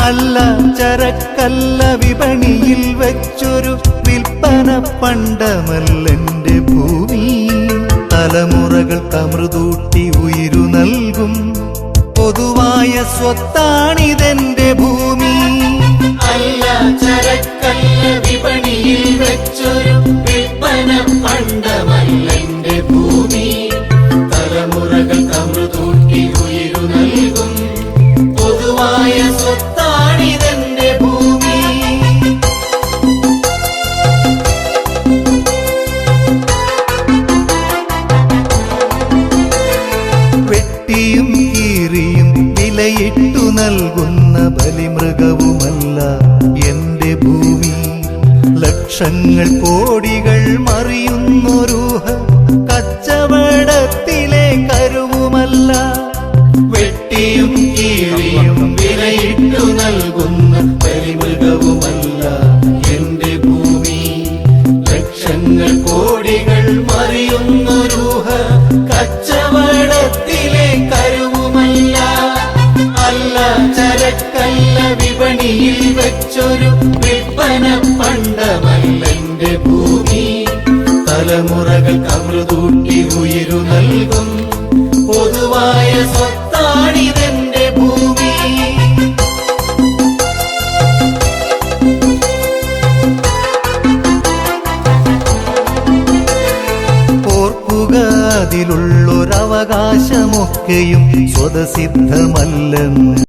അല്ല ചരക്കല്ല വിപണിയിൽ വെച്ചൊരു വിൽപ്പന പണ്ടമല്ലെന്റെ ഭൂമി. തലമുറകൾക്ക് അമൃതൂട്ടി ഉയിരു നൽകും പൊതുവായ സ്വത്താണിതെന്റെ ഭൂമി. അല്ല ചരക്കല്ല വിപണിയിൽ വെച്ചൊരു വിൽപ്പന പണ്ടമല്ലെന്റെ ഭൂമി. തലമുറകൾക്ക് അമൃതൂട്ടി ഉയിരു നൽകും പൊതുവായ സ്വത്താണിതെന്റെ ഭൂമി. വെട്ടിയും കീറിയും വിലയിട്ടു നൽകുന്ന ബലിമൃഗവുമല്ല എന്റെ ഭൂമി. ലക്ഷങ്ങൾ കോടികൾ മറിയുന്നൊരൂഹ കച്ചവടത്തിലെ കരുവുമല്ല. വെട്ടിയും കീറിയും വിലയിട്ടു നൽകുന്ന ബലിമൃഗവുമല്ല എന്റെ ഭൂമി. ലക്ഷങ്ങൾ കോടികൾ മറിയുന്നൊരൂഹ കച്ചവടത്തിലെ കരുവുമല്ല. അല്ല ചരക്കല്ല വിപണിയിൽ വെച്ചൊരു വിൽപ്പന പണ്ടമല്ലെന്റെ ഭൂമി. തലമുറകൾക്ക് അമൃതൂട്ടി ഉയിരു നൽകും പൊതുവായ സ്വത്താണിതെന്റെ ഭൂമി. ഓർക്കുക, അതിലുള്ളൊരവകാശമൊക്കെയും സ്വതസിദ്ധമല്ലെന്ന്.